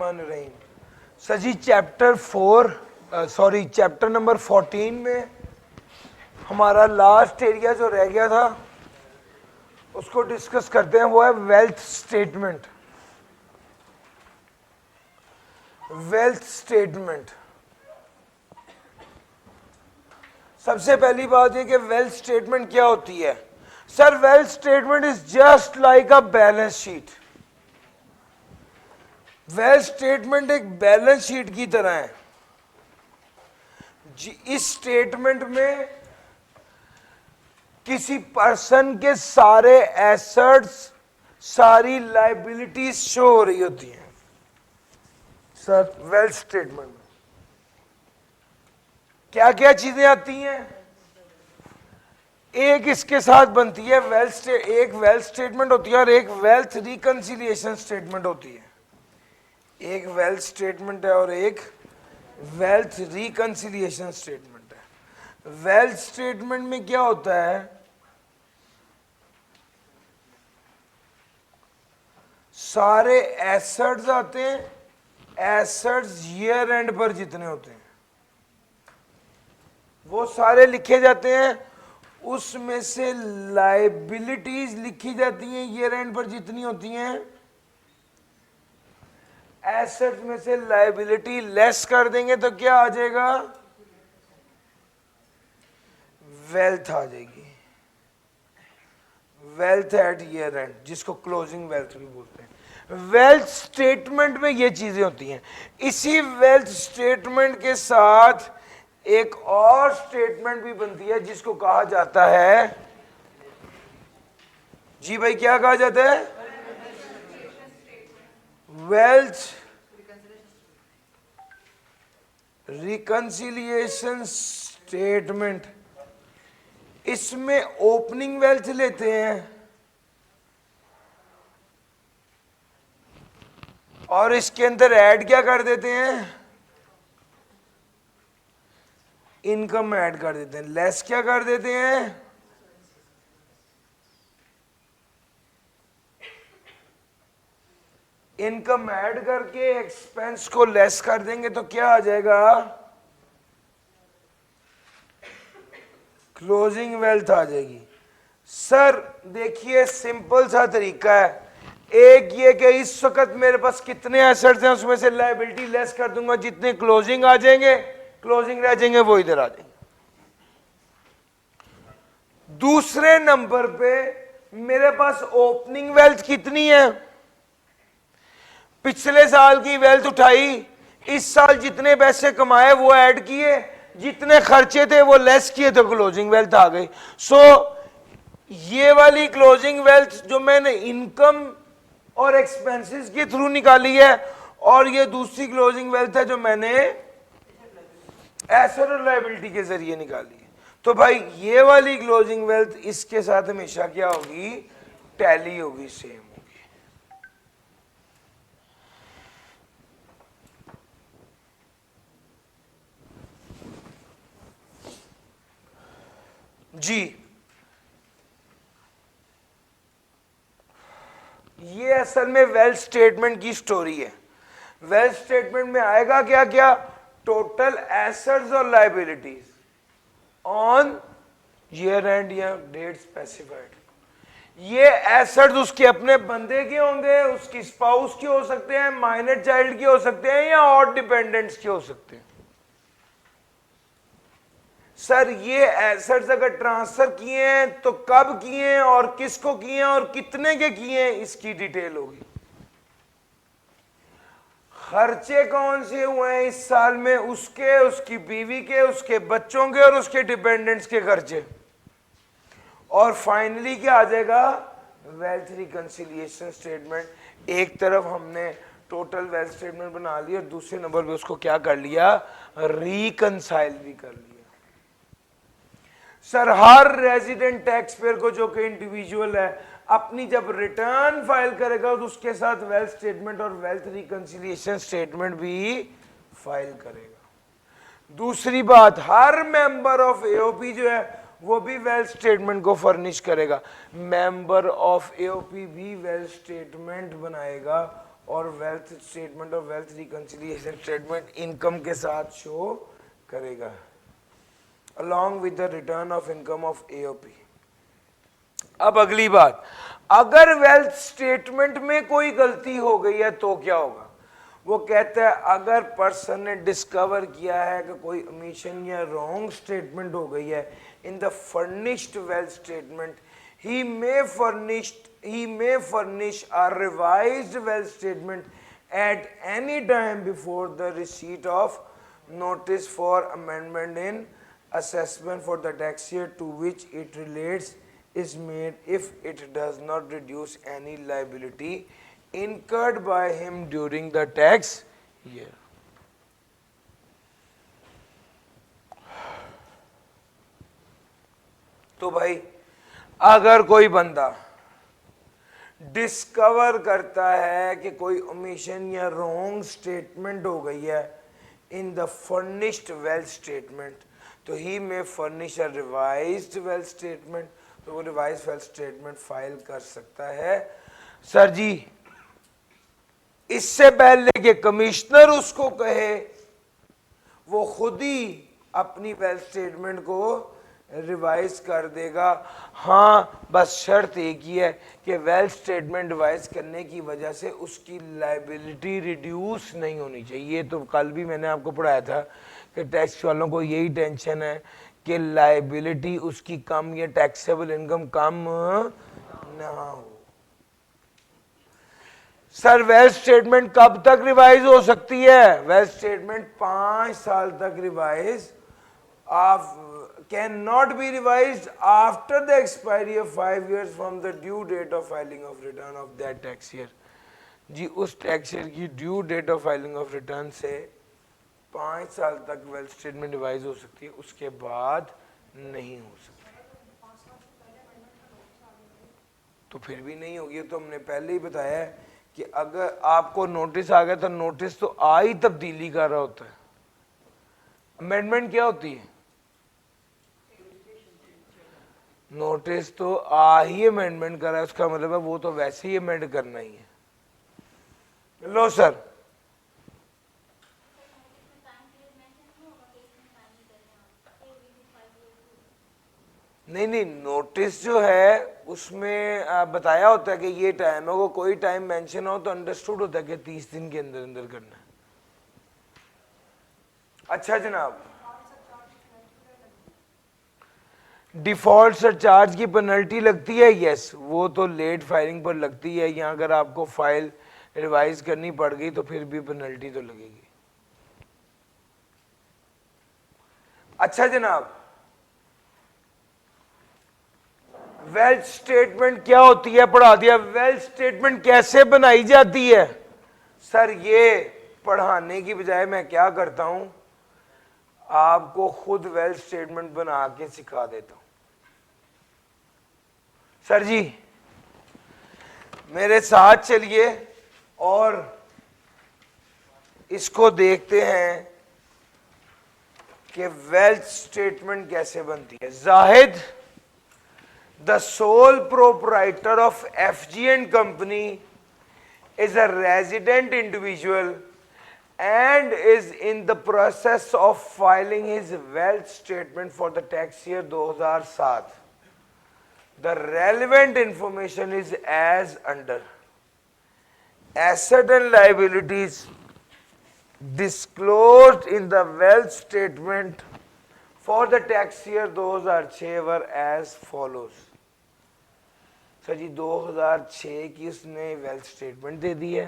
रहीम। Sir जी chapter number 14 में हमारा last area जो रह गया था उसको डिस्कस करते हैं, वो है वेल्थ स्टेटमेंट। वेल्थ स्टेटमेंट, सबसे पहली बात है कि वेल्थ स्टेटमेंट क्या होती है। Sir wealth statement is just like a balance sheet. Wealth statement एक बैलेंस शीट की तरह है। इस स्टेटमेंट में किसी पर्सन के सारे एसेट्स, सारी लायबिलिटीज शो हो रही होती हैं। सर वेल्थ स्टेटमेंट में क्या क्या चीजें आती हैं? एक इसके साथ बनती है एक वेल्थ स्टेटमेंट होती है और एक वेल्थ रिकंसिलिएशन स्टेटमेंट होती है। एक वेल्थ स्टेटमेंट है और एक वेल्थ रिकंसिलिएशन स्टेटमेंट है। वेल्थ स्टेटमेंट में क्या होता है, सारे एसेट्स आते हैं, एसेट्स ईयर एंड पर जितने होते हैं वो सारे लिखे जाते हैं, उसमें से लायबिलिटीज लिखी जाती हैं ईयर एंड पर जितनी होती हैं, एसेट्स में से लायबिलिटी लेस कर देंगे तो क्या आ जाएगा, वेल्थ आ जाएगी। वेल्थ एट ईयर एंड, जिसको क्लोजिंग वेल्थ भी बोलते हैं। वेल्थ स्टेटमेंट में ये चीजें होती हैं। इसी वेल्थ स्टेटमेंट के साथ एक और स्टेटमेंट भी बनती है जिसको कहा जाता है, जी भाई क्या कहा जाता है, वेल्थ रिकंसिलिएशन स्टेटमेंट। इसमें ओपनिंग वेल्थ लेते हैं और इसके अंदर ऐड क्या कर देते हैं, इनकम ऐड कर देते हैं। लेस क्या कर देते हैं, इनकम ऐड करके एक्सपेंस को लेस कर देंगे तो क्या आ जाएगा, क्लोजिंग वेल्थ आ जाएगी। सर देखिए सिंपल सा तरीका है। एक ये कि इस वक्त मेरे पास कितने एसेट्स हैं उसमें से लायबिलिटी लेस कर दूंगा, जितने क्लोजिंग आ जाएंगे, क्लोजिंग रह जाएंगे वो इधर आ जाएंगे। दूसरे नंबर पे मेरे पास ओपनिंग वेल्थ कितनी है, पिछले साल की वेल्थ उठाई, इस साल जितने पैसे कमाए वो ऐड किए, जितने खर्चे थे वो लेस किए तो क्लोजिंग वेल्थ आ गई। सो ये वाली क्लोजिंग वेल्थ जो मैंने इनकम और एक्सपेंसेस के थ्रू निकाली है, और ये दूसरी क्लोजिंग वेल्थ है जो मैंने एसेट और लायबिलिटी के जरिए निकाली है। तो भाई ये वाली क्लोजिंग वेल्थ इसके साथ हमेशा क्या होगी, टैली होगी, सेम होगी। जी ये असल में वेल्थ स्टेटमेंट की स्टोरी है। वेल्थ स्टेटमेंट में आएगा क्या क्या, टोटल एसेट्स और लायबिलिटीज ऑन ईयर एंड या डेट स्पेसिफाइड। ये एसेट्स उसके अपने बंदे के होंगे, उसकी स्पाउस के हो सकते हैं, माइनर चाइल्ड के हो सकते हैं, या और डिपेंडेंट्स के हो सकते हैं। सर ये एसेट्स अगर ट्रांसफर किए हैं तो कब किए हैं और किसको किए हैं और कितने के किए हैं, इसकी डिटेल होगी। खर्चे कौन से हुए हैं इस साल में, उसके, उसकी बीवी के, उसके बच्चों के और उसके डिपेंडेंट्स के खर्चे। और फाइनली क्या आ जाएगा, वेल्थ रिकंसिलिएशन स्टेटमेंट। एक तरफ हमने टोटल वेल्थ स्टेटमेंट बना ली और दूसरे नंबर पे उसको क्या कर लिया, रिकंसाइल भी कर लिया। सर हर रेजिडेंट टैक्स पेयर को जो कि इंडिविजुअल है, अपनी जब रिटर्न फाइल करेगा तो उसके साथ वेल्थ स्टेटमेंट और वेल्थ रिकंसिलिएशन स्टेटमेंट भी फाइल करेगा। दूसरी बात, हर मेंबर ऑफ एओपी जो है वो भी वेल्थ स्टेटमेंट को फर्निश करेगा। मेंबर ऑफ एओपी भी वेल्थ स्टेटमेंट बनाएगा और वेल्थ स्टेटमेंट और वेल्थ रिकंसिलिएशन स्टेटमेंट इनकम के साथ शो करेगा along with the return of income of AOP. अब अगली बात, अगर वेल्थ स्टेटमेंट में कोई गलती हो गई है तो क्या होगा? वो कहता है अगर पर्सन ने डिस्कवर किया है कि कोई ओमिशन या रॉन्ग स्टेटमेंट हो गई है in the furnished wealth statement, he may furnish a revised wealth statement at any time before the receipt of notice for amendment in assessment for the tax year to which it relates is made if it does not reduce any liability incurred by him during the tax year. तो भाई अगर कोई बंदा discover करता है कि कोई omission या रॉन्ग स्टेटमेंट हो गई है in the furnished wealth statement, तो ही में फर्निश अ रिवाइज्ड वेल्थ स्टेटमेंट, तो वो रिवाइज वेल्थ स्टेटमेंट फाइल कर सकता है। सर जी इससे पहले कि कमिश्नर उसको कहे वो खुद ही अपनी वेल्थ स्टेटमेंट को रिवाइज कर देगा। हाँ बस शर्त एक ही है कि वेल्थ स्टेटमेंट रिवाइज करने की वजह से उसकी लायबिलिटी रिड्यूस नहीं होनी चाहिए। तो कल भी मैंने आपको पढ़ाया था कि टैक्स वालों को यही टेंशन है कि लायबिलिटी उसकी कम या टैक्सेबल इनकम कम ना हो। सर वेल्थ स्टेटमेंट कब तक रिवाइज हो सकती है? वेल्थ स्टेटमेंट 5 साल तक revise cannot be revised after the expiry of 5 years from the due date of filing of return of that tax year. जी उस टैक्स ईयर की due date of filing of return से 5 साल तक wealth statement revise हो सकती है, उसके बाद नहीं हो सकती। तो फिर भी नहीं होगी, तो हमने पहले ही बताया है कि अगर आपको नोटिस आ गया तो नोटिस तो आ ही तब्दीली कर रहा होता है। अमेंडमेंट क्या होती है? नोटिस तो आ ही अमेंडमेंट कर रहा है, उसका मतलब है वो तो वैसे ही अमेंड करना ही है। लो सर नहीं नोटिस जो है उसमें बताया होता है कि ये टाइम है, वो कोई टाइम मेंशन हो तो अंडरस्टूड होता है कि 30 दिन के अंदर अंदर करना है। अच्छा जनाब, डिफॉल्ट सरचार्ज की पेनल्टी लगती है? यस, वो तो लेट फाइलिंग पर लगती है। यहाँ अगर आपको फाइल रिवाइज करनी पड़ गई तो फिर भी पेनल्टी तो लगेगी। अच्छा जनाब, वेल्थ स्टेटमेंट क्या होती है पढ़ा दिया। वेल्थ स्टेटमेंट कैसे बनाई जाती है? सर ये पढ़ाने की बजाय मैं क्या करता हूं, आपको खुद वेल्थ स्टेटमेंट बना के सिखा देता हूं। सर जी मेरे साथ चलिए और इसको देखते हैं कि वेल्थ स्टेटमेंट कैसे बनती है। Zahid the sole proprietor of FG&Co is a resident individual and is in the process of filing his wealth statement for the tax year 2007. The relevant information is as under: asset and liabilities disclosed in the wealth statement for the tax year 2006 were as follows. Sir जी 2006 की उसने wealth statement दे दी है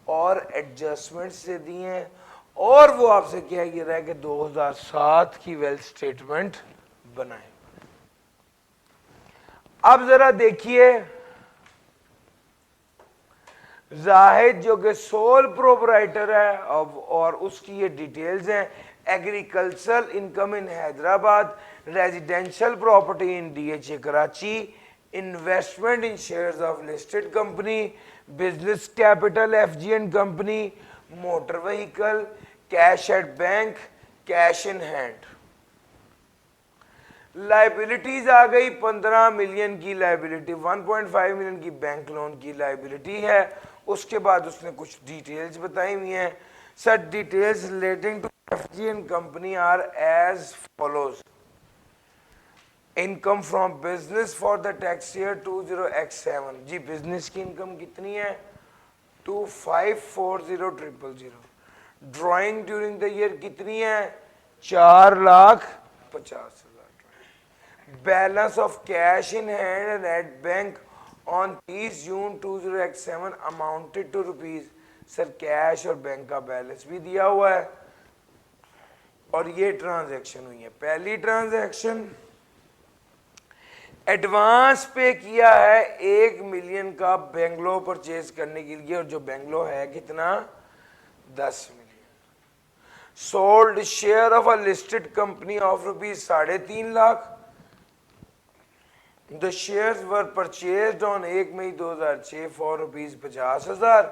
और adjustments दे दी हैं, और वो आपसे क्या कह रहा है कि 2007 की वेल्थ स्टेटमेंट बनाए। अब जरा देखिए, जाहिद जो कि सोल प्रोपराइटर है और उसकी ये डिटेल्स हैं: agricultural income in Hyderabad, residential property in DHA Karachi, investment in shares of listed company, business capital FG&Co, motor vehicle, cash at bank, cash in hand। Liabilities आ गई 15 मिलियन की लाइबिलिटी, 1.5 मिलियन की bank loan की liability है, उसके बाद उसने कुछ डिटेल्स बताई हुई हैं। Sir details relating to FG and company are as follows. Income from business for the tax year 20x7। जी बिजनेस की इनकम कितनी है 2540000। ड्राइंग ड्यूरिंग द ईयर कितनी है 4,50,000। Balance of cash in hand at bank on 30 June 20x7 amounted to rupees. Sir cash और bank का balance भी दिया हुआ है और ये ट्रांजैक्शन हुई है। पहली ट्रांजैक्शन एडवांस पे किया है 1 मिलियन का बेंगलो परचेज करने के लिए और जो बेंगलो है कितना 10 million. Sold share of a listed company of rupees 3.5 lakh. The shares were purchased on 1 May 2006 for rupees 50,000।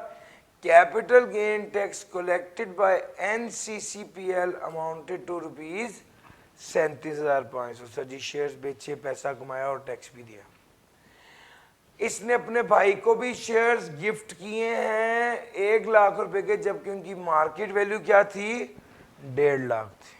Capital gain tax collected by NCCPL amounted to rupees 37,500। Sir ji shares बेचे पैसा कमाया और टैक्स भी दिया। इसने अपने भाई को भी शेयर्स गिफ्ट किए हैं 1 लाख रुपए के, जबकि उनकी मार्केट वैल्यू क्या थी 1.5 लाख थी।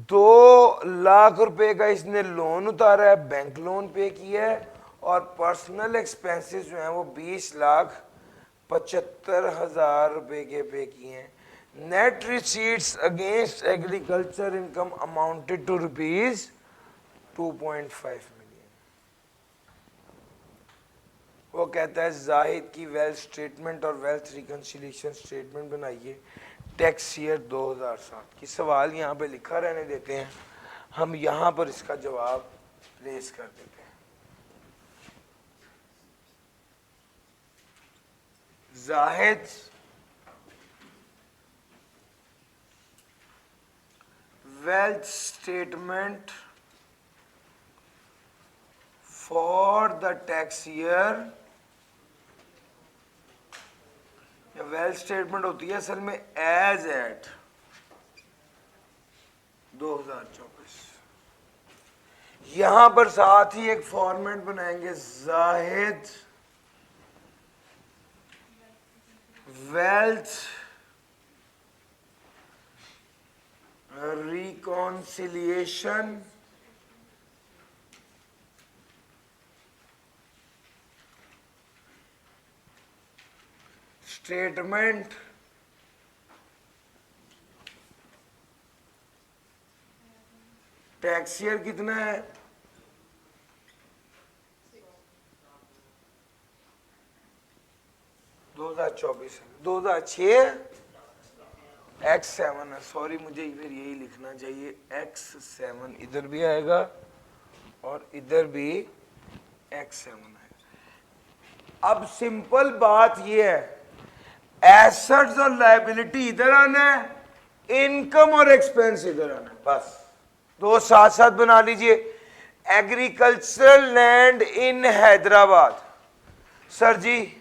2 लाख रुपए का इसने लोन उतारा है, बैंक लोन पे किया है और पर्सनल एक्सपेंसेस जो हैं वो 20,75,000 रुपए के पे किए हैं। Net receipts against agriculture income amounted to rupees 2.5 million. वो कहता है जाहिद की वेल्थ स्टेटमेंट और वेल्थ रिकंसिलिएशन स्टेटमेंट बनाइए टैक्स ईयर 2007 की। सवाल यहाँ पे लिखा रहने देते हैं, हम यहाँ पर इसका जवाब प्लेस कर देते हैं। Zahid wealth statement for the tax year। Wealth statement होती है असल में एज एट 2024। यहां पर साथ ही एक फॉर्मेट बनाएंगे Zahid wealth reconciliation statement tax year कितना है 2024 2006 X7 है। सॉरी मुझे फिर यही लिखना चाहिए X7 इधर भी आएगा और इधर भी X7 आएगा। अब सिंपल बात ये है एसेट्स और लायबिलिटी इधर आना है, इनकम और एक्सपेंस इधर आना है, बस दो साथ साथ बना लीजिए। Agricultural land in Hyderabad. Sir ji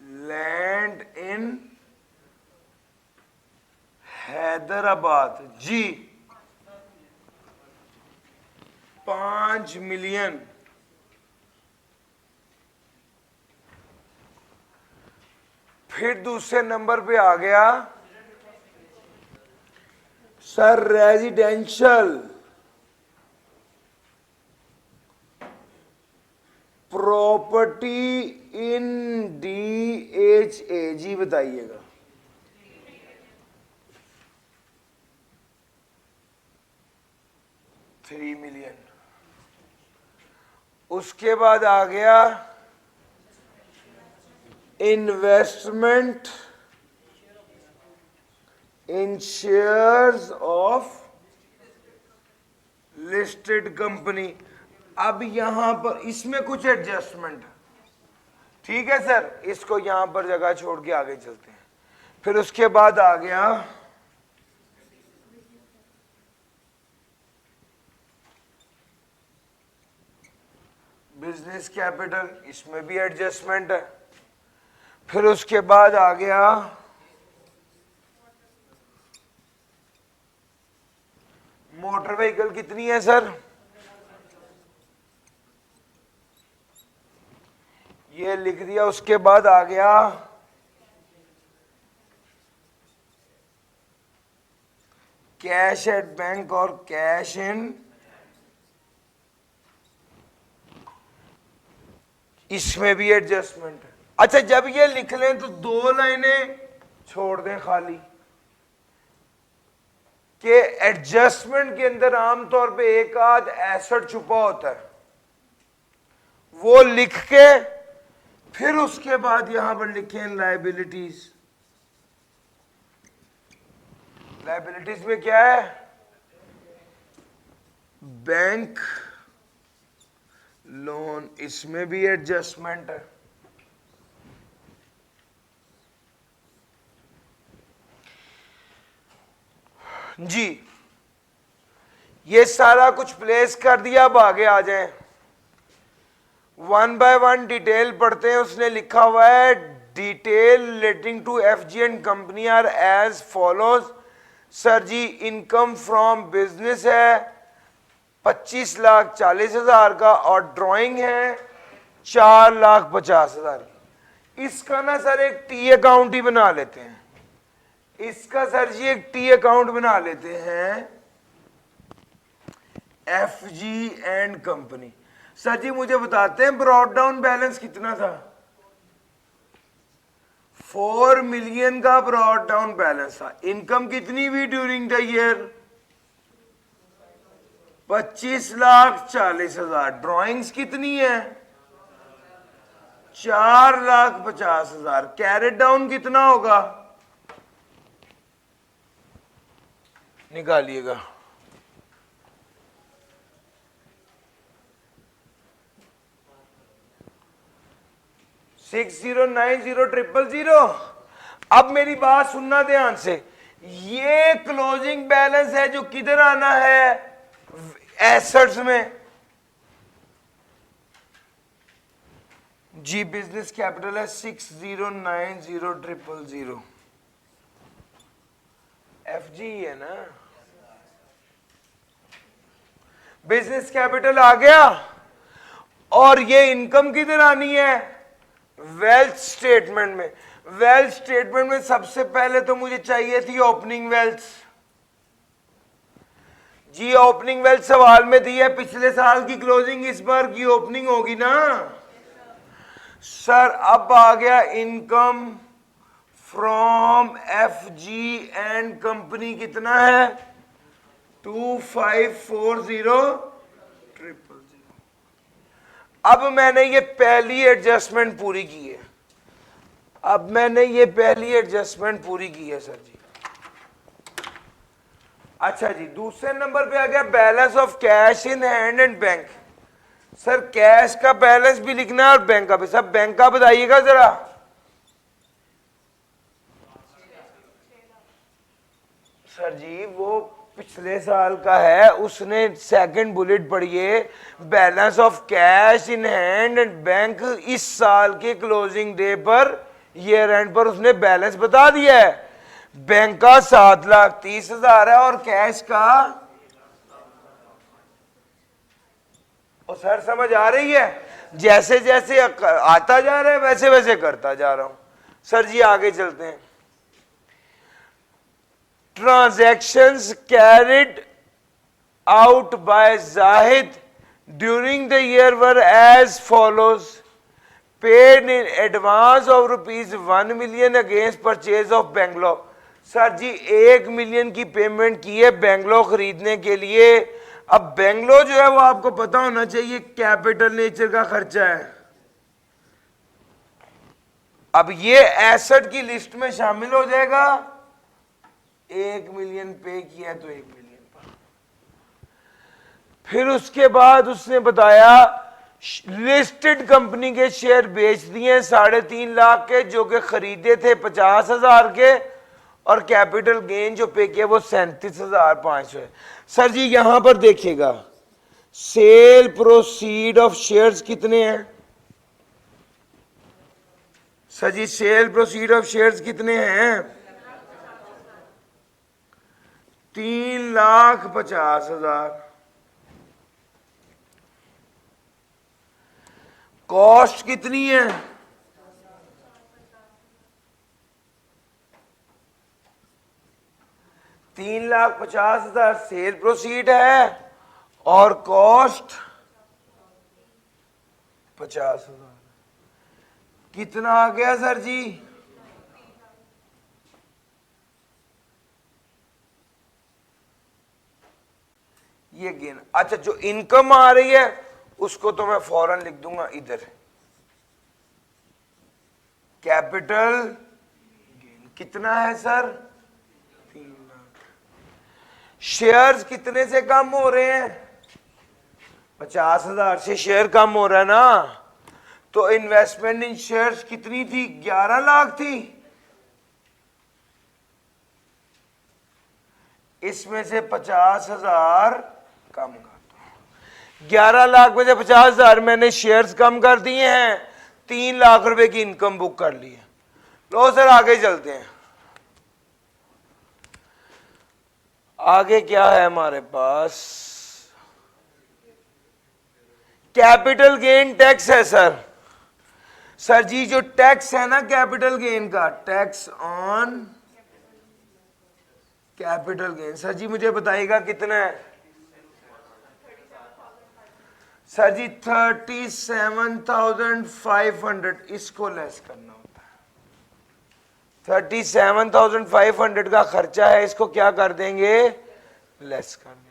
land in Hyderabad जी 5 मिलियन। फिर दूसरे नंबर पे आ गया sir residential property in DHA। जी बताइएगा 3 मिलियन। उसके बाद आ गया investment in shares of listed company. अब यहां पर इसमें कुछ एडजस्टमेंट है, ठीक है सर, इसको यहां पर जगह छोड़ के आगे चलते हैं। फिर उसके बाद आ गया बिजनेस कैपिटल, इसमें भी एडजस्टमेंट है। फिर उसके बाद आ गया व्हीकल कितनी है सर? ये लिख दिया। उसके बाद आ गया कैश एट बैंक और कैश इन, इसमें भी एडजस्टमेंट है। अच्छा, जब ये लिख लें तो दो लाइनें छोड़ दें खाली, कि एडजस्टमेंट के अंदर आमतौर पे एक आध एसेट छुपा होता है, वो लिख के फिर उसके बाद यहां पर लिखें लायबिलिटीज। लायबिलिटीज में क्या है? बैंक लोन, इसमें भी एडजस्टमेंट है। जी, ये सारा कुछ प्लेस कर दिया। अब आगे आ जाएं, वन बाय वन डिटेल पढ़ते हैं। उसने लिखा हुआ है detail relating to FG and company are as follows. Sir ji, income from business है 25,40,000 का, और ड्राइंग है 4,50,000 की। इसका ना सर एक टी अकाउंट ही बना लेते हैं। इसका सर जी एक टी अकाउंट बना लेते हैं, F G and company. Sir जी मुझे बताते हैं ब्रॉड डाउन बैलेंस कितना था? 4 मिलियन का ब्रॉड डाउन बैलेंस था। इनकम कितनी हुई ड्यूरिंग द ईयर? 25,40,000। ड्रॉइंग्स कितनी है? 4,50,000। कैरेट डाउन कितना होगा? निकालिएगा। 6090,000। अब मेरी बात सुनना ध्यान से, ये क्लोजिंग बैलेंस है जो किधर आना है? एसेट्स में। जी, बिजनेस कैपिटल है 6090,000। एफ जी है ना? बिजनेस कैपिटल आ गया। और ये इनकम किधर आनी है? वेल्थ स्टेटमेंट में। वेल्थ स्टेटमेंट में सबसे पहले तो मुझे चाहिए थी ओपनिंग वेल्थ। जी, ओपनिंग वेल्थ सवाल में दी है, पिछले साल की क्लोजिंग इस बार की ओपनिंग होगी ना सर। अब आ गया income from F G and company, कितना है? 2540,000। अब मैंने ये पहली एडजस्टमेंट पूरी की है। अब मैंने ये पहली एडजस्टमेंट पूरी की है सर जी। अच्छा जी, दूसरे नंबर पे आ गया balance of cash in hand and bank. Sir cash का बैलेंस भी लिखना है और बैंक का भी। सब बैंक का बताइएगा जरा। सर जी वो पिछले साल का है, उसने सेकंड बुलेट पढ़िए, balance of cash in hand and bank इस साल के क्लोजिंग डे पर, ईयर एंड पर उसने बैलेंस बता दिया है। बैंक का 7,30,000 है और कैश का, और सर समझ आ रही है? जैसे जैसे आता जा रहा है वैसे वैसे करता जा रहा हूं। सर जी आगे चलते हैं। Transactions carried out by Zahid during the year were as follows. Paid in advance of ₹1 million against purchase of Bangalore. Sir ji 1 million की पेमेंट की है बेंगलोर खरीदने के लिए। अब बेंगलोर जो है वो आपको पता होना चाहिए कैपिटल नेचर का खर्चा है। अब ये एसेट की लिस्ट में शामिल हो जाएगा। 1 मिलियन पे किया तो 1 मिलियन पर। फिर उसके बाद उसने बताया लिस्टेड कंपनी के शेयर बेच दिए 3.5 लाख के, जो कि खरीदे थे 50,000 के, और कैपिटल गेन जो पे किया वो 37,500 है। सर जी यहां पर देखिएगा सेल प्रोसीड ऑफ शेयर्स कितने हैं? Sir ji sale proceed of shares कितने हैं? 3,50,000। कॉस्ट कितनी है? 3,50,000 सेल प्रोसीड है और कॉस्ट 50,000। कितना आ गया सर जी? ये गेन। अच्छा, जो इनकम आ रही है उसको तो मैं फौरन लिख दूंगा इधर, कैपिटल गेन। कितना है सर? 3 लाख। शेयर्स कितने से कम हो रहे हैं? 50,000 से शेयर कम हो रहा है ना। तो इन्वेस्टमेंट इन शेयर्स कितनी थी? 11 लाख थी। इसमें से 50,000 कम कर दो। 11 लाख में से 50,000 मैंने शेयर्स कम कर दिए हैं, 3 लाख रुपए की इनकम बुक कर ली है। लो सर आगे चलते हैं। आगे क्या है हमारे पास? कैपिटल गेन टैक्स है सर। सर जी जो टैक्स है ना कैपिटल गेन का, tax on capital gain, sir जी मुझे बताइएगा कितना है? सर जी 37,500। इसको लेस करना होता है। 37,500 का खर्चा है, इसको क्या कर देंगे? लेस कर देंगे।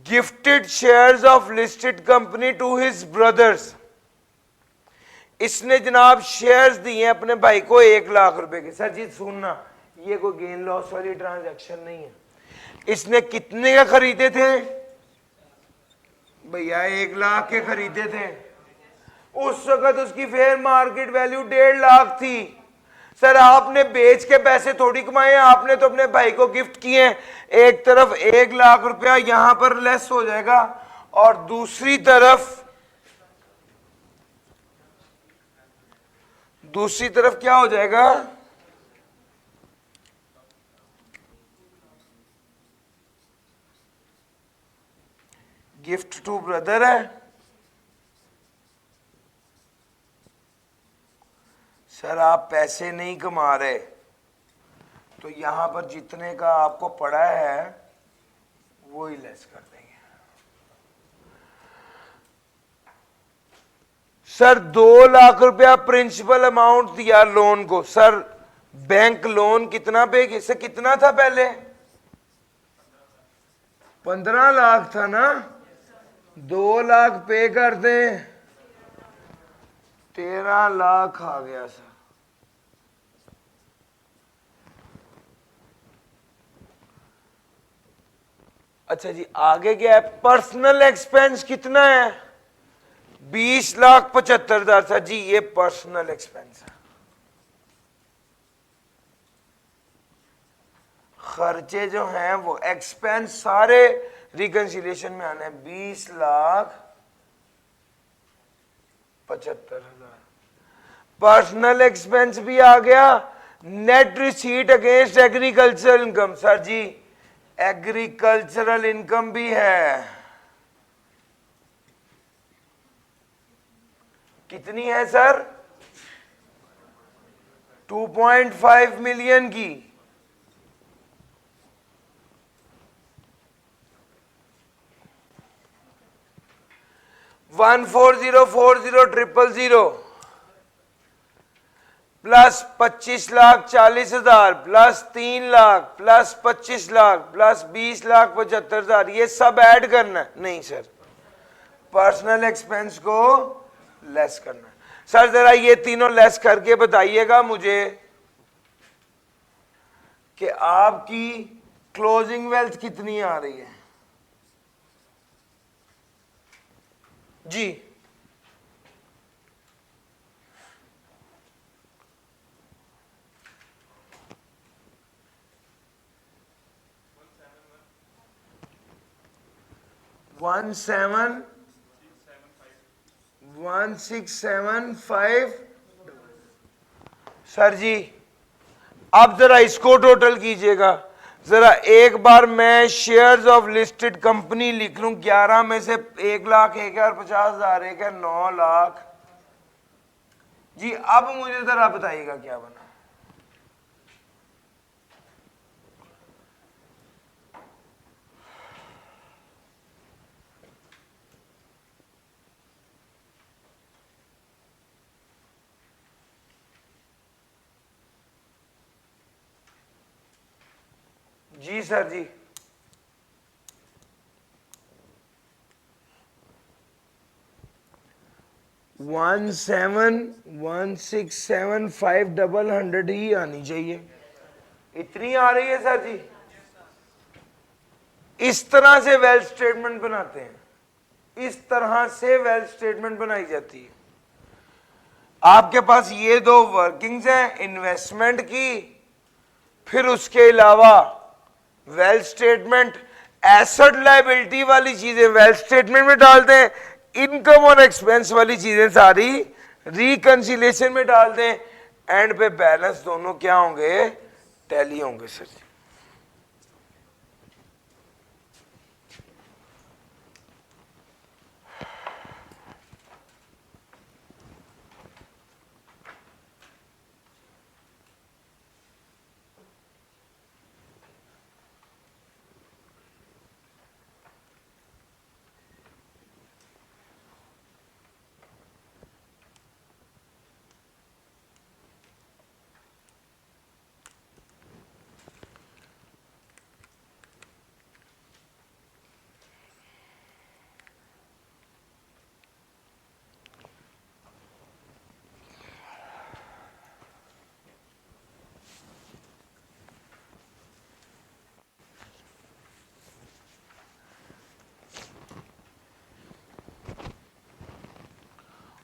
Gifted shares of listed company to his brothers. इसने जनाब शेयर्स दिए अपने भाई को 1 लाख रुपए के। सर जी सुनना, ये कोई गेन लॉस वाली ट्रांजैक्शन नहीं है। इसने कितने का खरीदे थे भैया? 1 लाख के खरीदे थे। उस वक्त उसकी फेयर मार्केट वैल्यू 1.5 लाख थी। सर आपने बेच के पैसे थोड़ी कमाए, आपने तो अपने भाई को गिफ्ट किए। एक तरफ 1 लाख रुपया यहां पर लेस हो जाएगा और दूसरी तरफ क्या हो जाएगा? गिफ्ट टू ब्रदर है। सर आप पैसे नहीं कमा रहे, तो यहां पर जितने का आपको पड़ा है वो ही लेस कर देंगे। सर 2 लाख रुपया प्रिंसिपल अमाउंट दिया लोन को। सर बैंक लोन कितना पे से कितना था पहले? 15 लाख था ना। 2 लाख पे कर दें, 13 लाख आ गया सर। अच्छा जी आगे क्या है? पर्सनल एक्सपेंस कितना है? 20,75,000। सर जी ये पर्सनल एक्सपेंस है। खर्चे जो हैं वो एक्सपेंस सारे रिकंसिलिएशन में आने हैं। 20,75,000 पर्सनल एक्सपेंस भी आ गया। Net receipt against agricultural income. Sir जी एग्रीकल्चरल इनकम भी है। कितनी है सर? 2.5 मिलियन की। $140,40,000 plus 25,40,000 plus 3 lakh plus 25 lakh plus 20,75,000। ये सब ऐड करना है? नहीं सर, पर्सनल एक्सपेंस को लेस करना है। सर जरा ये तीनों लेस करके बताइएगा मुझे कि आपकी क्लोजिंग वेल्थ कितनी आ रही है जी? One seven 1675। सर जी अब जरा इसको टोटल कीजिएगा। जरा एक बार मैं शेयर्स ऑफ लिस्टेड कंपनी लिख लूं, 11 में से 1,00,000 एक है और 50,000 एक है, 9 लाख जी। अब मुझे जरा बताइएगा क्या बना। जी सर जी, 17167,500 ही आनी चाहिए। इतनी आ रही है सर जी। इस तरह से वेल्थ स्टेटमेंट बनाते हैं, इस तरह से वेल्थ स्टेटमेंट बनाई जाती है। आपके पास ये दो वर्किंग्स हैं इन्वेस्टमेंट की, फिर उसके अलावा वेल्थ स्टेटमेंट, एसेट लायबिलिटी वाली चीजें वेल्थ स्टेटमेंट में डाल दें, इनकम और एक्सपेंस वाली चीजें सारी रिकंसिलिएशन में डाल दें, एंड पे बैलेंस दोनों क्या होंगे, टैली होंगे सर जी।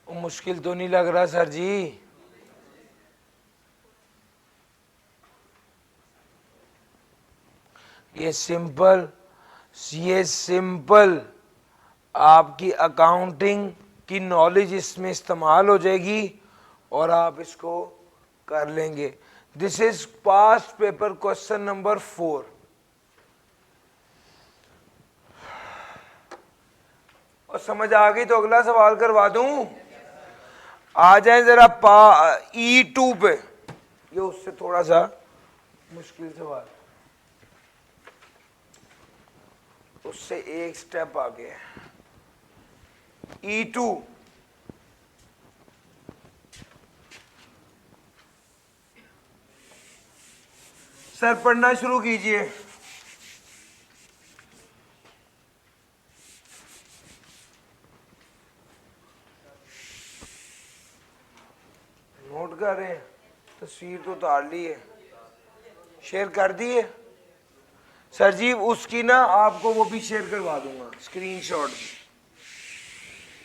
मुश्किल तो नहीं लग रहा सर जी? ये सिंपल आपकी अकाउंटिंग की नॉलेज इसमें इस्तेमाल हो जाएगी और आप इसको कर लेंगे। This is past paper question number 4। और समझ आ गई तो अगला सवाल करवा दूं? आ जाए जरा E2 पे, ये उससे थोड़ा सा मुश्किल सवाल, उससे एक स्टेप आगे है। E2 सर पढ़ना शुरू कीजिए। नोट कर रहे हैं? तस्वीर तो उतार ली है, शेयर कर दी है सर जी। उसकी ना आपको वो भी शेयर करवा दूंगा, स्क्रीनशॉट भी।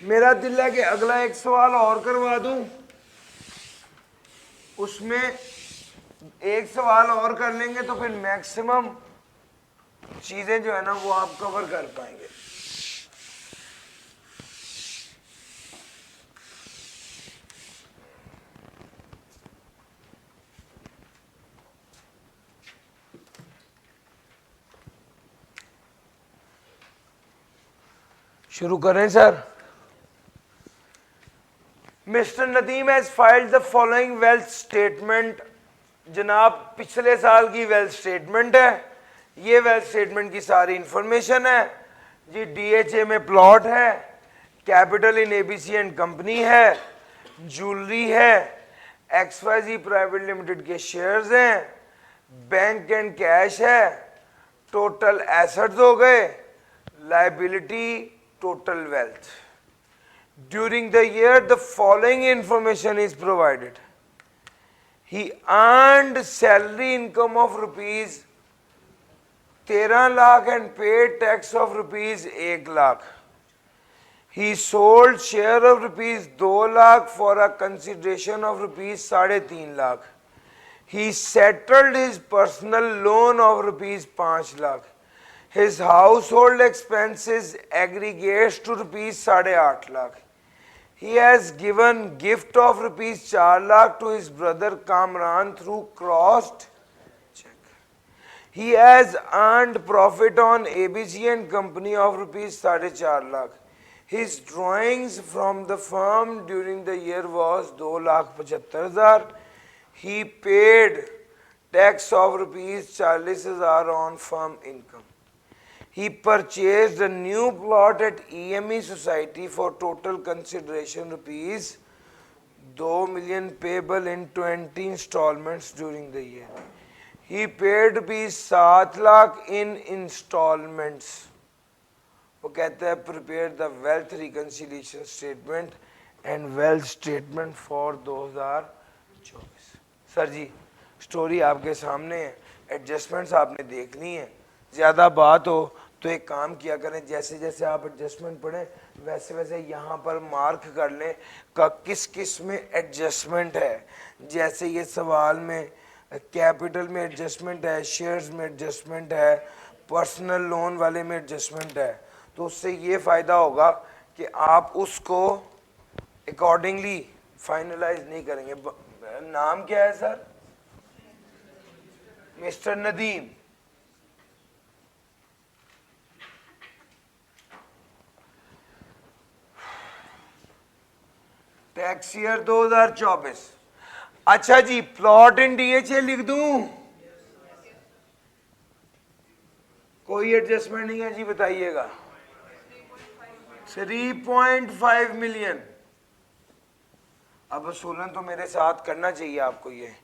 मेरा दिल है कि अगला एक सवाल और करवा दूं, उसमें एक सवाल और कर लेंगे तो फिर मैक्सिमम चीजें जो है ना वो आप कवर कर पाएंगे। शुरू करें sir. Mister Nadeem has filed the following wealth statement. जनाब पिछले साल की वेल्थ स्टेटमेंट है, ये वेल्थ स्टेटमेंट की सारी इंफॉर्मेशन है जी। DHA में प्लॉट है, capital in ABC and company है, ज्वेलरी है, XYZ प्राइवेट लिमिटेड के शेयर्स हैं, बैंक एंड कैश है, टोटल एसेट्स हो गए, liability, total wealth. During the year, the following information is provided. He earned salary income of rupees 13 lakh and paid tax of rupees 1 lakh. He sold share of rupees 2 lakh for a consideration of rupees 3.5 lakh. He settled his personal loan of rupees 5 lakh. His household expenses aggregates to rupees 8.5 lakh. He has given gift of rupees 4 lakh to his brother Kamran through crossed check. He has earned profit on ABC and company of rupees 4.5 lakh. His drawings from the firm during the year was 2,75,000. He paid tax of rupees 40,000 on firm income. He purchased a new plot at EME Society for total consideration rupees 2 million payable in 20 installments during the year. He paid rupees 7 lakh in installments. वो कहता है prepare the wealth reconciliation statement and wealth statement for 2024. Sir ji story आपके सामने है, adjustments आपने देख ली हैं. ज़्यादा बात हो तो एक काम किया करें, जैसे जैसे आप एडजस्टमेंट पढ़ें वैसे वैसे यहाँ पर मार्क कर लें का किस किस में एडजस्टमेंट है. जैसे ये सवाल में कैपिटल में एडजस्टमेंट है, शेयर्स में एडजस्टमेंट है, पर्सनल लोन वाले में एडजस्टमेंट है, तो उससे ये फ़ायदा होगा कि आप उसको अकॉर्डिंगली फाइनलाइज नहीं करेंगे. नाम क्या है sir? Mister Nadeem. Tax year 2024. अच्छा जी, प्लॉट इन DHA लिख दूं? कोई एडजस्टमेंट नहीं है जी, बताइएगा. 3.5 मिलियन. अब वसूलन तो मेरे साथ करना चाहिए आपको. ये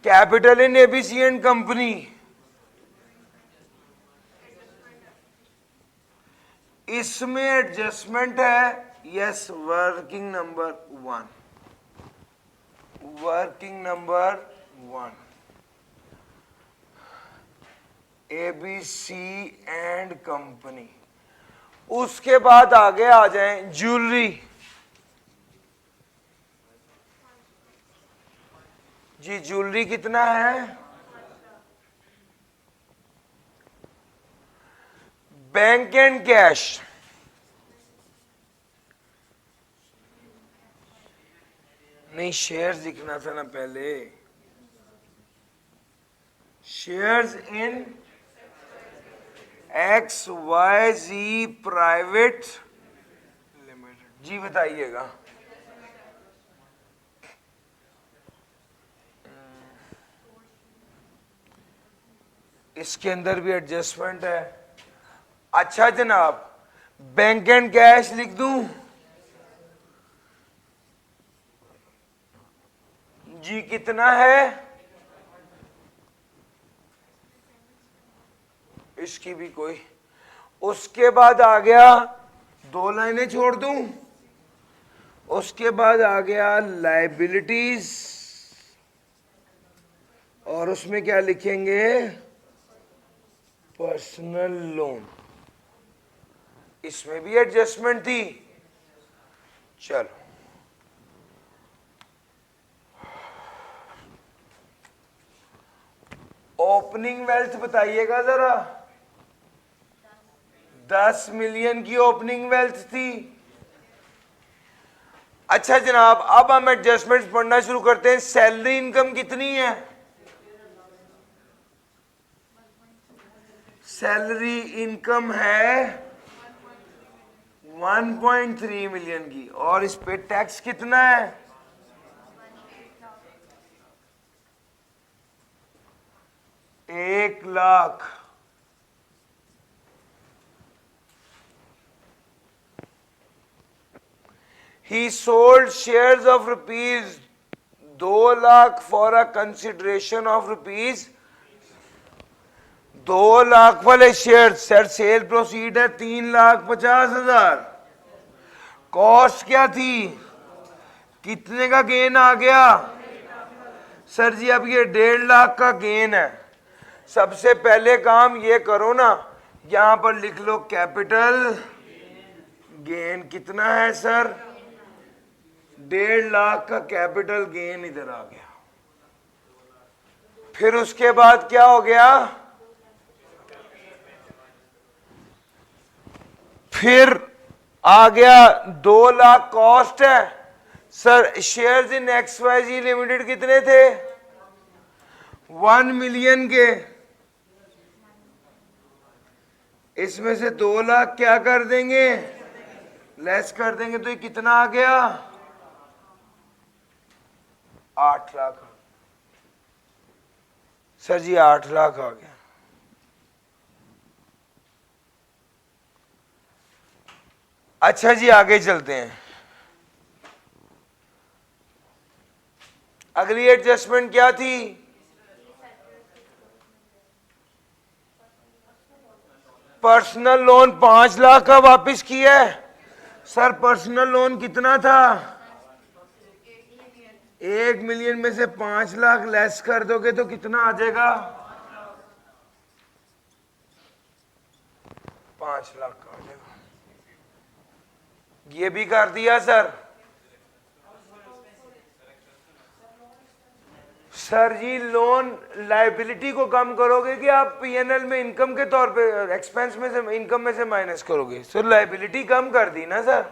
capital in ABC and company, इसमें एडजस्टमेंट है. Yes, working number 1. Working number 1 ABC and company. उसके बाद आगे आ जाएं ज्वेलरी. जी ज्वेलरी कितना है? Bank and cash. नहीं, शेयर्स दिखना था ना पहले. Shares in XYZ private limited. जी बताइएगा. इसके अंदर भी एडजस्टमेंट है. अच्छा जनाब, बैंक एंड कैश लिख दूं? जी कितना है? इसकी भी कोई. उसके बाद आ गया, 2 लाइनें छोड़ दूं. उसके बाद आ गया लायबिलिटीज, और उसमें क्या लिखेंगे? Personal loan. इसमें भी एडजस्टमेंट थी. चलो ओपनिंग वेल्थ बताइएगा जरा. 10 मिलियन की ओपनिंग वेल्थ थी. अच्छा जनाब, अब हम एडजस्टमेंट्स पढ़ना शुरू करते हैं. सैलरी इनकम कितनी है? सैलरी इनकम है 1.3 मिलियन की. और इस पे टैक्स कितना है? 1 lakh. He sold shares of rupees 2 lakh for a consideration of rupees 2 lakh वाले शेयर. सर सेल प्रोसीड है 3,50,000. कॉस्ट क्या थी? कितने का गेन आ गया? सर जी अब ये 1.5 लाख का गेन है. सबसे पहले काम ये करो ना, यहां पर लिख लो कैपिटल गेन. कितना है सर? 1.5 लाख का कैपिटल गेन इधर आ गया. फिर उसके बाद क्या हो गया? फिर आ गया 2 लाख कॉस्ट है. Sir shares in XYZ limited कितने थे? 1 मिलियन के. इसमें से 2 लाख क्या कर देंगे, लेस कर देंगे, तो ये कितना आ गया, 8 लाख। सर जी 8 लाख आ गया। अच्छा जी आगे चलते हैं। अगली एडजस्टमेंट क्या थी, पर्सनल लोन 5 लाख का वापस किया है। सर पर्सनल लोन कितना था, 1 मिलियन में से 5 लाख लेस कर दोगे तो कितना आ जाएगा, 5 लाख का आ जाएगा। ये भी कर दिया सर। सर जी लोन लायबिलिटी को कम करोगे कि आप पीएनएल में इनकम के तौर पे एक्सपेंस में से इनकम में से माइनस करोगे, सर लायबिलिटी कम कर दी ना सर।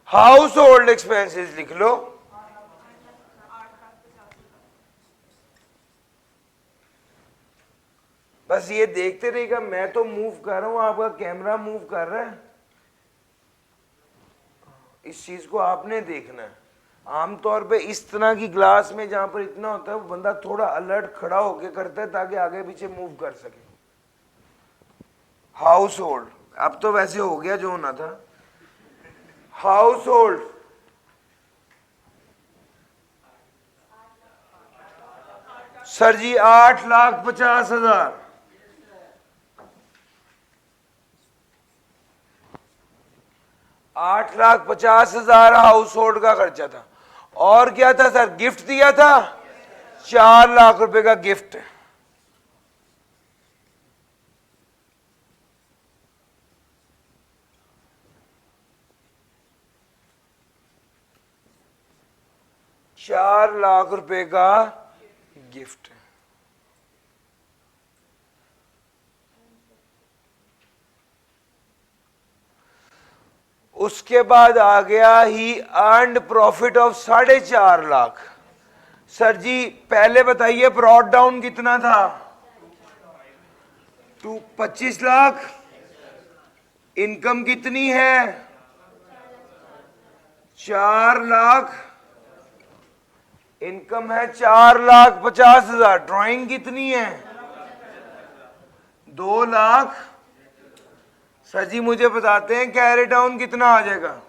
हाउस होल्ड एक्सपेंसेस लिख लो, बस ये देखते रहिएगा, मैं तो मूव कर रहा हूं, आपका कैमरा मूव कर रहा है, इस चीज को आपने देखना है। आमतौर पे इस तरह की क्लास में जहां पर इतना होता है वो बंदा थोड़ा अलर्ट खड़ा होके करता है ताकि आगे पीछे मूव कर सके। हाउस होल्ड, अब तो वैसे हो गया जो होना था। हाउस होल्ड सर जी 8,50,000, 8,50,000 हाउस होल्ड का खर्चा था। और क्या था सर, गिफ्ट दिया था 4 लाख रुपए का गिफ्ट। ₹4,00,000 का गिफ्ट। उसके बाद आ गया he earned profit of 4.5 lakh. Sir जी पहले बताइए ब्रॉड डाउन कितना था, 25 लाख। इनकम कितनी है, 4 लाख। इनकम है 4,50,000। ड्राइंग कितनी है, 2 लाख। सर जी मुझे बताते हैं कैरी डाउन कितना आ जाएगा,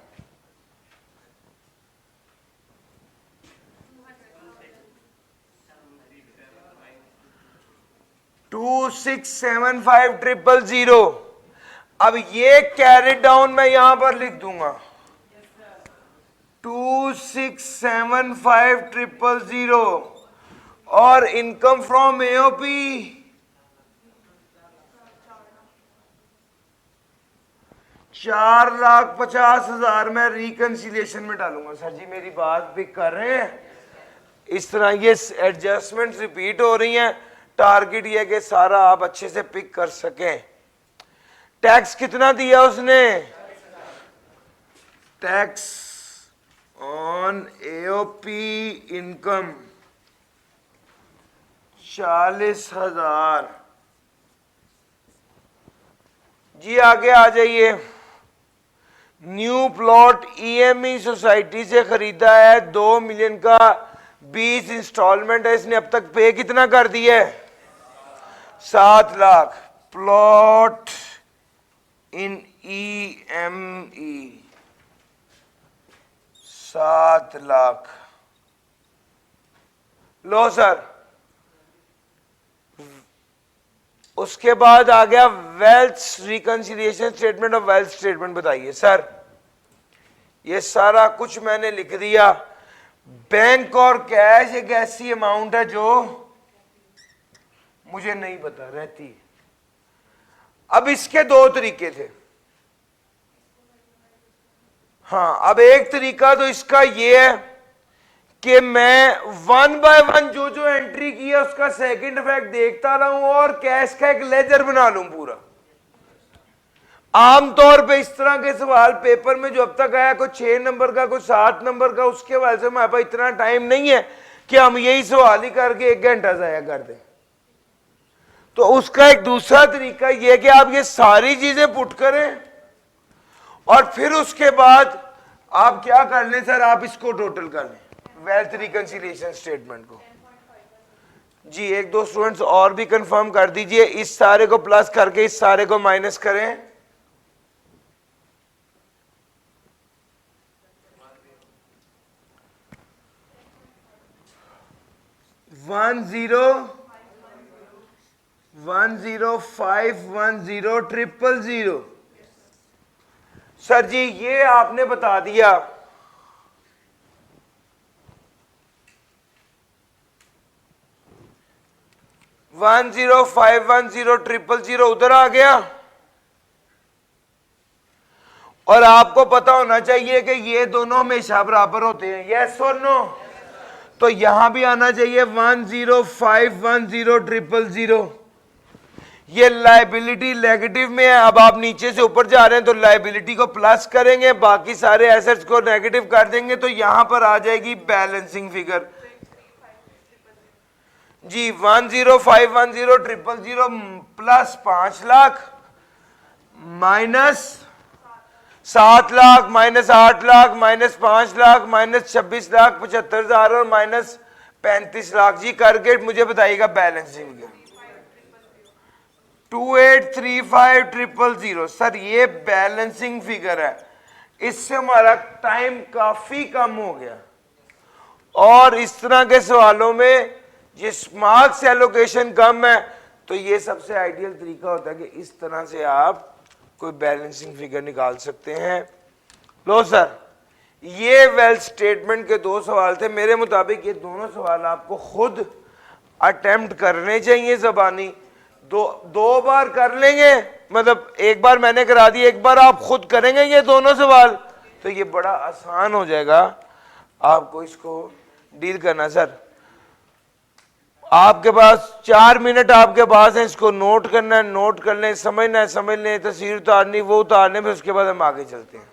2675,000। अब ये कैरी डाउन मैं यहां पर लिख दूंगा, 2675,000। और इनकम फ्रॉम एओपी 4,50,000 मैं रिकंसिलिएशन में डालूंगा। सर जी मेरी बात पिक कर रहे हैं, इस तरह ये एडजस्टमेंट रिपीट हो रही हैं। टारगेट ये कि सारा आप अच्छे से पिक कर सकें। टैक्स कितना दिया उसने, टैक्स ऑन एओपी इनकम 40,000। जी आगे आ जाइए। न्यू प्लॉट ईएमई सोसाइटी से खरीदा है 2 मिलियन का, 20 इंस्टॉलमेंट है, इसने अब तक पे कितना कर दिया है, 7 lakh. Plot in EME 7 lakh. Low sir. उसके बाद आ गया wealth reconciliation statement of wealth statement. बताइए सर, ये सारा कुछ मैंने लिख दिया। बैंक और कैश एक ऐसी अमाउंट है जो मुझे नहीं पता रहती है। अब इसके 2 तरीके थे। हाँ अब एक तरीका तो इसका ये है कि मैं 1 बाय 1 जो जो एंट्री की है उसका सेकंड इफेक्ट देखता रहूं और कैश का एक लेजर बना लूं पूरा। आमतौर पे इस तरह के सवाल पेपर में जो अब तक आया, कोई 6 नंबर का, कोई 7 नंबर का, उसके वजह से हमारे पास इतना टाइम नहीं है कि हम यही सवाल ही करके 1 घंटा जाया कर दें। तो उसका एक दूसरा तरीका यह कि आप ये सारी चीजें पुट करें और फिर उसके बाद आप क्या कर लें सर, आप इसको टोटल कर लें वेल्थ रिकंसिलिएशन स्टेटमेंट को। जी एक दो स्टूडेंट्स और भी कंफर्म कर दीजिए, इस सारे को प्लस करके इस सारे को माइनस करें। 10,510,000 सर जी ये आपने बता दिया। वन 1,0510,000 उधर आ गया और आपको पता होना चाहिए कि ये दोनों हमेशा बराबर होते हैं, यस और नो। तो यहां भी आना चाहिए 1,0510,000। ये लायबिलिटी नेगेटिव में है, अब आप नीचे से ऊपर जा रहे हैं तो लायबिलिटी को प्लस करेंगे, बाकी सारे एसेट्स को नेगेटिव कर देंगे, तो यहां पर आ जाएगी बैलेंसिंग फिगर। जी 1,0510,000 plus 5 lakh minus 7 lakh minus 8 lakh minus 5 lakh minus 26,75,000 और माइनस 35 लाख। जी करके मुझे बताइएगा बैलेंसिंग 2835,000। सर ये बैलेंसिंग फिगर है, इससे हमारा टाइम काफी कम हो गया। और इस तरह के सवालों में जिस मार्क्स एलोकेशन कम है तो ये सबसे आइडियल तरीका होता है कि इस तरह से आप कोई बैलेंसिंग फिगर निकाल सकते हैं। लो सर ये वेल्थ स्टेटमेंट के दो सवाल थे, मेरे मुताबिक ये दोनों सवाल आपको खुद अटेम्प्ट करने चाहिए ज़बानी। दो बार कर लेंगे, मतलब एक बार मैंने करा दी, एक बार आप खुद करेंगे ये दोनों सवाल, तो ये बड़ा आसान हो जाएगा आपको इसको डील करना। सर आपके पास 4 मिनट आपके पास है, इसको नोट करना है, नोट कर लें, समझना है समझ लें, तस्वीर उतारनी वो उतारने में, उसके बाद हम आगे चलते हैं।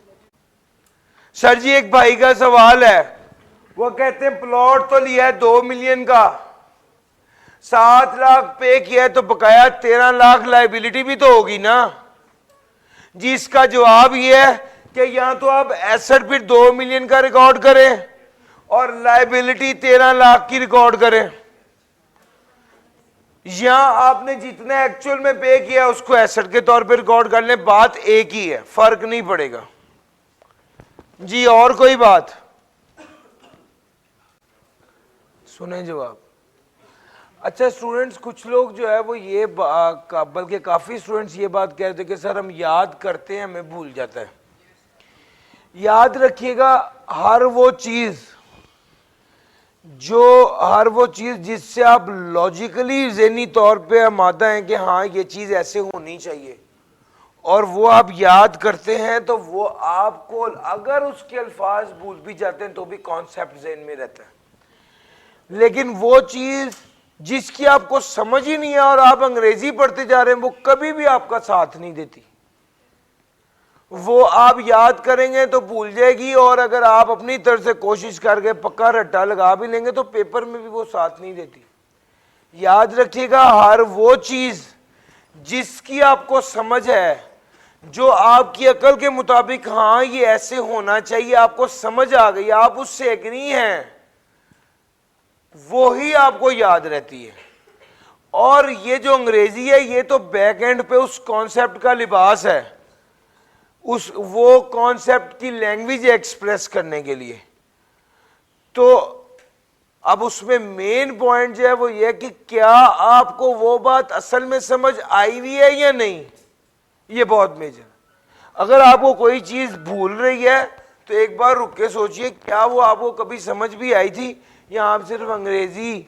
सर जी एक भाई का सवाल है, वो कहते हैं प्लॉट तो लिया है 2 मिलियन का, 7 लाख पे किया है, तो बकाया 13 लाख लायबिलिटी भी तो होगी ना। जी इसका जवाब ये है कि या तो आप एसेट फिर 2 मिलियन का रिकॉर्ड करें और लायबिलिटी 13 लाख की रिकॉर्ड करें, या आपने जितना एक्चुअल में पे किया उसको एसेट के तौर पे रिकॉर्ड कर लें, बात एक ही है, फर्क नहीं पड़ेगा। जी और कोई बात सुने जवाब। अच्छा स्टूडेंट्स कुछ लोग जो है वो ये बल्कि काफी स्टूडेंट्स ये बात कह रहे थे कि सर हम याद करते हैं हमें भूल जाता है। याद रखिएगा हर वो चीज जिससे आप लॉजिकली ज़हनी तौर पे आमादा हैं कि हाँ ये चीज़ ऐसे होनी चाहिए और वो आप याद करते हैं, तो वो आपको अगर उसके अल्फाज भूल भी जाते हैं तो भी कॉन्सेप्ट ज़हन में रहता है। लेकिन वो चीज़ जिसकी आपको समझ ही नहीं है और आप अंग्रेजी पढ़ते जा रहे हैं, वो कभी भी आपका साथ नहीं देती। वो आप याद करेंगे तो भूल जाएगी, और अगर आप अपनी तरफ से कोशिश करके पक्का रट्टा लगा भी लेंगे तो पेपर में भी वो साथ नहीं देती। याद रखिएगा हर वो चीज जिसकी आपको समझ है, जो आपकी अकल के मुताबिक हाँ ये ऐसे होना चाहिए, आपको समझ आ गई, आप उससे एग्री हैं, वो ही आपको याद रहती है। और ये जो अंग्रेजी है ये तो बैक एंड पे उस कॉन्सेप्ट का लिबास है, उस वो कॉन्सेप्ट की लैंग्वेज एक्सप्रेस करने के लिए। तो अब उसमें मेन पॉइंट जो है वो ये कि क्या आपको वो बात असल में समझ आई हुई है या नहीं, ये बहुत मेजर। अगर आपको कोई चीज भूल रही है तो एक बार रुक के सोचिए क्या वो आपको कभी समझ भी आई थी, या आप सिर्फ अंग्रेजी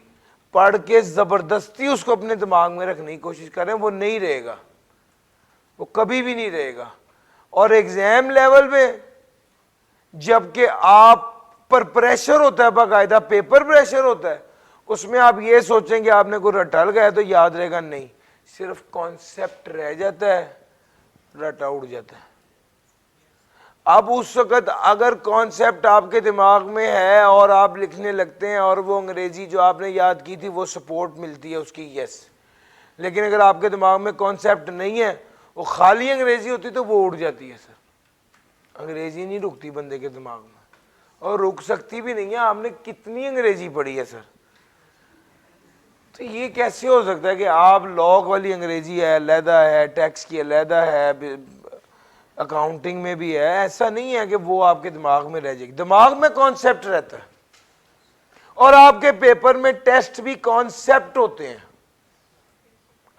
पढ़ के जबरदस्ती उसको अपने दिमाग में रखने की कोशिश करें। वो नहीं रहेगा, वो कभी भी नहीं रहेगा। और एग्जाम लेवल में जबकि आप पर प्रेशर होता है, बाकायदा पेपर प्रेशर होता है, उसमें आप ये सोचेंगे आपने कोई रटा लगाया तो याद रहेगा, नहीं, सिर्फ कॉन्सेप्ट रह जाता है, रटा उड़ जाता है। अब उस वक्त अगर कॉन्सेप्ट आपके दिमाग में है और आप लिखने लगते हैं और वो अंग्रेजी जो आपने याद की थी वो सपोर्ट मिलती है उसकी, यस, लेकिन अगर आपके दिमाग में कॉन्सेप्ट नहीं है, वो खाली अंग्रेजी होती तो वो उड़ जाती है सर। अंग्रेजी नहीं रुकती बंदे के दिमाग में, और रुक सकती भी नहीं है। आपने कितनी अंग्रेजी पढ़ी है सर? तो ये कैसे हो सकता है कि आप लॉ वाली अंग्रेजी है, अलहदा है, टैक्स की अलहदा है, अकाउंटिंग में भी है, ऐसा नहीं है कि वो आपके दिमाग में रह जाएगी। दिमाग में कॉन्सेप्ट रहता है, और आपके पेपर में टेस्ट भी कॉन्सेप्ट होते हैं।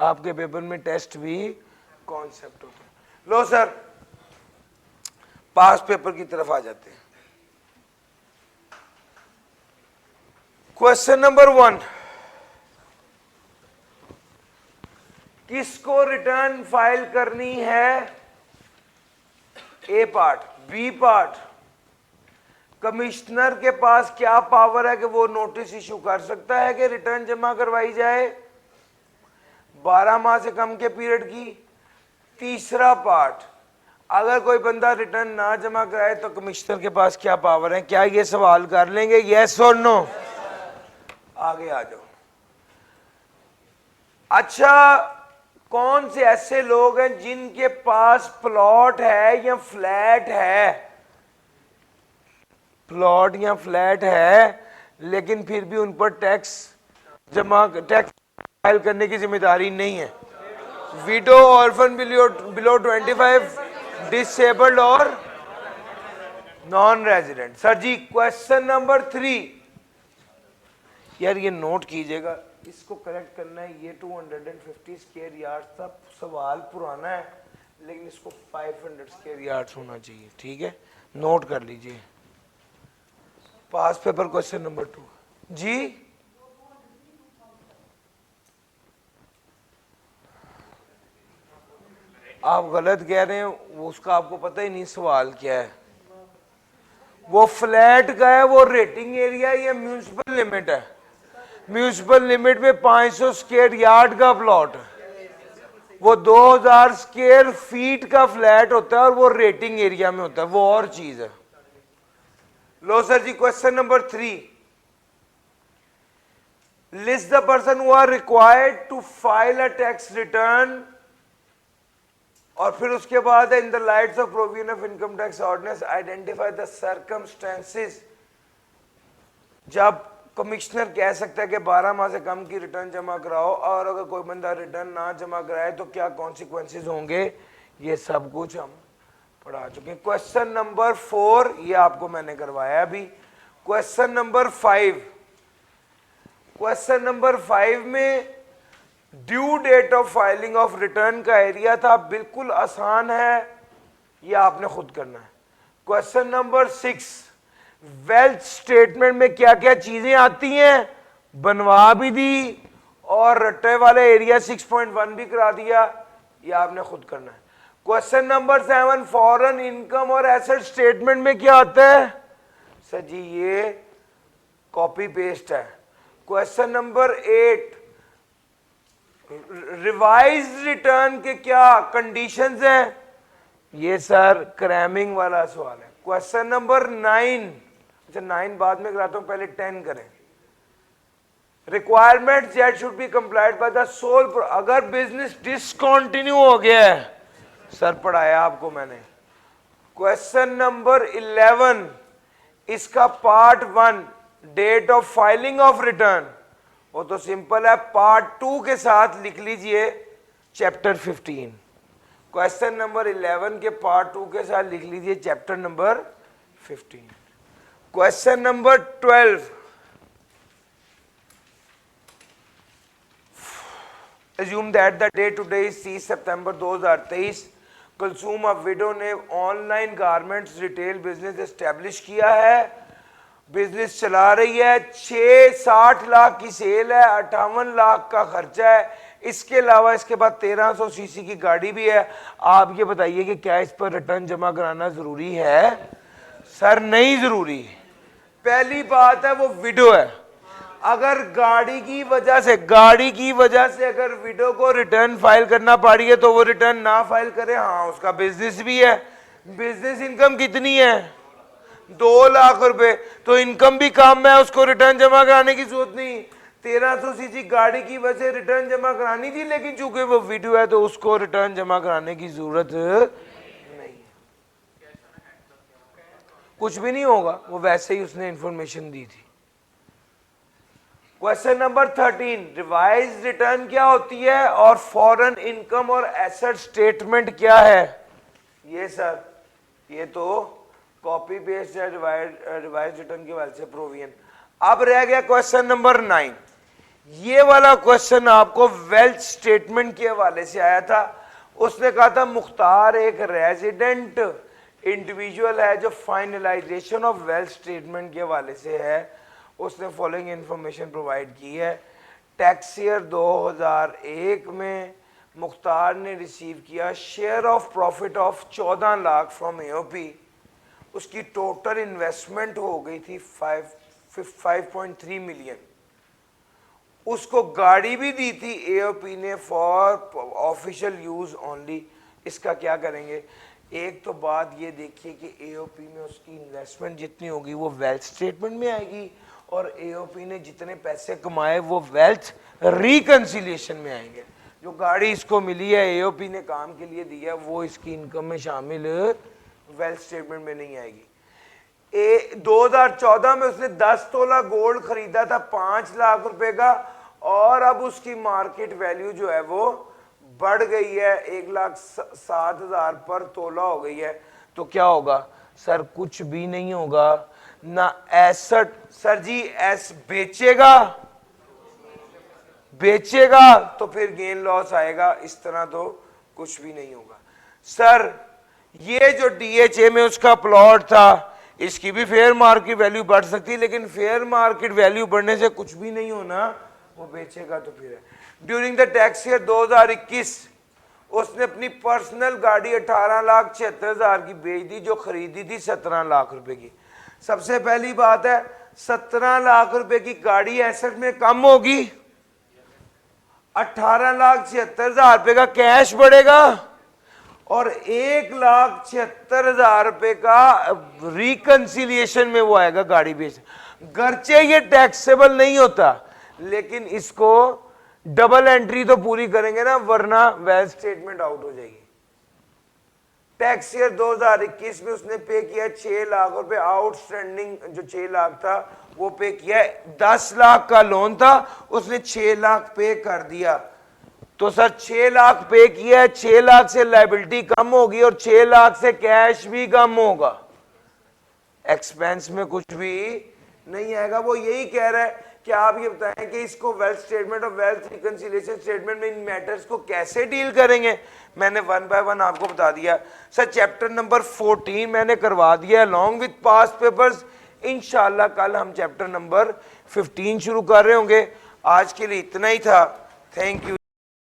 आपके पेपर में टेस्ट भी कॉन्सेप्ट होते हैं। लो सर, पास पेपर की तरफ आ जाते हैं। क्वेश्चन नंबर 1, किसको रिटर्न फाइल करनी है? ए पार्ट। बी पार्ट, कमिश्नर के पास क्या पावर है कि वो नोटिस इशू कर सकता है कि रिटर्न जमा करवाई जाए 12 माह से कम के पीरियड की। तीसरा पार्ट, अगर कोई बंदा रिटर्न ना जमा कराए तो कमिश्नर के पास क्या पावर है? क्या ये सवाल कर लेंगे? यस और नो? आगे आ जाओ। अच्छा, कौन से ऐसे लोग हैं जिनके पास प्लॉट है या फ्लैट है? प्लॉट या फ्लैट है, लेकिन फिर भी उन पर टैक्स फाइल करने की जिम्मेदारी नहीं है। विडो, ऑर्फन बिलो 25, डिसेबल्ड और नॉन रेजिडेंट। सर जी, क्वेश्चन नंबर 3, यार ये नोट कीजिएगा, इसको करेक्ट करना है। ये 250 स्क्वायर यार्ड था, सवाल पुराना है, लेकिन इसको 500 स्क्वायर यार्ड्स होना चाहिए। ठीक है, नोट कर लीजिए। पास पेपर क्वेश्चन नंबर 2 जी। आप गलत कह रहे हैं, उसका आपको पता ही नहीं सवाल क्या है। वो फ्लैट का है, वो रेटिंग एरिया या म्यूनिसिपल लिमिट है? म्यूनिसिपल लिमिट में 500 स्क्वायर यार्ड का प्लॉट है, वो 2000 स्क्वायर फीट का फ्लैट होता है, और वो रेटिंग एरिया में होता है, वो और चीज है। लो सर जी, question number 3, list the person who are required to file a tax return, और फिर उसके बाद in the lights of provision of income tax ordinance identify the circumstances. जब कमिश्नर कह सकता है कि 12 माह से कम की रिटर्न जमा कराओ, और अगर कोई बंदा रिटर्न ना जमा कराए तो क्या कॉन्सिक्वेंसेस होंगे, ये सब कुछ हम पढ़ा चुके हैं। क्वेश्चन नंबर 4, ये आपको मैंने करवाया अभी। क्वेश्चन नंबर 5, क्वेश्चन नंबर 5 में due date of filing of return का एरिया था, बिल्कुल आसान है, ये आपने खुद करना है। क्वेश्चन नंबर 6, वेल्थ स्टेटमेंट में क्या क्या चीजें आती हैं, बनवा भी दी और रट्टे वाले एरिया 6.1 भी करा दिया, ये आपने खुद करना है। क्वेश्चन नंबर 7, फॉरेन इनकम और एसेट स्टेटमेंट में क्या आता है? सर जी ये कॉपी पेस्ट है। क्वेश्चन नंबर 8, रिवाइज्ड रिटर्न के क्या कंडीशंस हैं? ये सर क्रैमिंग वाला सवाल है। क्वेश्चन नंबर 9, अच्छा 9 बाद में कराता हूं, पहले 10 करें। Requirement that should be complied by the sole, अगर बिजनेस डिसकंटिन्यू हो गया है, सर पढ़ाया आपको मैंने। क्वेश्चन नंबर 11, इसका part 1, date of filing of return, वो तो सिंपल है, पार्ट 2 के साथ लिख लीजिए चैप्टर 15। क्वेश्चन नंबर 11 के पार्ट 2 के साथ लिख लीजिए chapter number 15। Question number 12, assume that the day today is 30 सितंबर 2023, कुलसूम ऑफ विडो ने online garments retail business establish किया है, बिजनेस चला रही है, 60 लाख की सेल है, 58 लाख का खर्चा है, इसके अलावा इसके बाद 1300 सीसी की गाड़ी भी है। आप ये बताइए कि क्या इस पर रिटर्न जमा कराना जरूरी है? सर नहीं जरूरी। पहली बात है वो विडो है, अगर गाड़ी की वजह से अगर विडो को रिटर्न फाइल करना पड़ी है तो वो रिटर्न ना फाइल करे। हाँ, उसका बिजनेस भी है, बिजनेस इनकम कितनी है? 2 लाख रुपए, तो इनकम भी कम है, उसको रिटर्न जमा कराने की जरूरत नहीं। 1300 सीसी गाड़ी की वजह से रिटर्न जमा करानी थी, लेकिन चूंकि वो वीडियो है तो उसको रिटर्न जमा कराने की जरूरत नहीं है, कुछ भी नहीं होगा, वो वैसे ही उसने इंफॉर्मेशन दी थी। क्वेश्चन नंबर 13, रिवाइज रिटर्न क्या होती है और फॉरेन इनकम और एसेट स्टेटमेंट क्या है? ये सर, ये तो कॉपी पेस्ट है रिवाइज रिटर्न के वाले से प्रोविजन। अब रह गया क्वेश्चन नंबर 9। ये वाला क्वेश्चन आपको वेल्थ स्टेटमेंट के हवाले से आया था। उसने कहा था मुख्तार एक रेजिडेंट इंडिविजुअल है जो फाइनलाइजेशन ऑफ वेल्थ स्टेटमेंट के हवाले से है। उसने फॉलोइंग इंफॉर्मेशन प्रोवाइड की है। टैक्स ईयर 2001 में मुख्तार ने रिसीव किया share of profit of 14 lakh from AOP. उसकी टोटल इन्वेस्टमेंट हो गई थी 5.3 मिलियन। उसको गाड़ी भी दी थी एओपी ने फॉर ऑफिशियल यूज ओनली। इसका क्या करेंगे? एक तो बात ये देखिए कि एओपी में उसकी इन्वेस्टमेंट जितनी होगी वो वेल्थ स्टेटमेंट में आएगी, और एओपी ने जितने पैसे कमाए वो वेल्थ रिकंसिलिएशन में आएंगे। जो गाड़ी इसको मिली है एओपी ने काम के लिए दी है वो इसकी इनकम में शामिल वेल्थ स्टेटमेंट में नहीं आएगी। 2014 में उसने 10 तोला गोल्ड खरीदा था 5 लाख रुपए का, और अब उसकी मार्केट वैल्यू जो है वो बढ़ गई है 1,07,000 पर तोला हो गई है। तो क्या होगा सर? कुछ भी नहीं होगा ना। एसेट सर जी एस बेचेगा तो फिर गेन लॉस आएगा, इस तरह तो कुछ भी नहीं होगा। सर ये जो डीएचए में उसका प्लॉट था इसकी भी फेयर मार्केट वैल्यू बढ़ सकती है, लेकिन फेयर मार्केट वैल्यू बढ़ने से कुछ भी नहीं होना, वो बेचेगा तो फिर है। ड्यूरिंग द टैक्स ईयर 2021 उसने अपनी पर्सनल गाड़ी 18,76,000 की बेच दी, जो खरीदी थी 17 लाख रुपए की। सबसे पहली बात है 17 लाख रुपए की गाड़ी एसेट में कम होगी, 18,76,000 रुपए का कैश बढ़ेगा, और 1,76,000 रुपए का रिकंसिलिएशन में वो आएगा गाड़ी बेच। गर्चे ये टैक्सेबल नहीं होता, लेकिन इसको डबल एंट्री तो पूरी करेंगे ना, वरना वेल्थ स्टेटमेंट आउट हो जाएगी। टैक्स ईयर 2021 में उसने पे किया 6 लाख रुपए आउटस्टैंडिंग, जो 6 लाख था वो पे किया। 10 लाख का लोन था, उसने 6 लाख पे कर दिया। तो सर 6 लाख पे किया है, 6 लाख से लायबिलिटी कम होगी और 6 लाख से कैश भी कम होगा, एक्सपेंस में कुछ भी नहीं आएगा। वो यही कह रहा है कि आप ये बताएं कि इसको वेल्थ स्टेटमेंट और वेल्थ रिकंसिलिएशन स्टेटमेंट में इन मैटर्स को कैसे डील करेंगे। मैंने 1 बाय 1 आपको बता दिया। सर चैप्टर नंबर 14 मैंने करवा दिया अलॉन्ग विद पास्ट पेपर्स। इंशाल्लाह कल हम चैप्टर नंबर 15 शुरू कर रहे होंगे। आज के लिए इतना ही था। Thank you.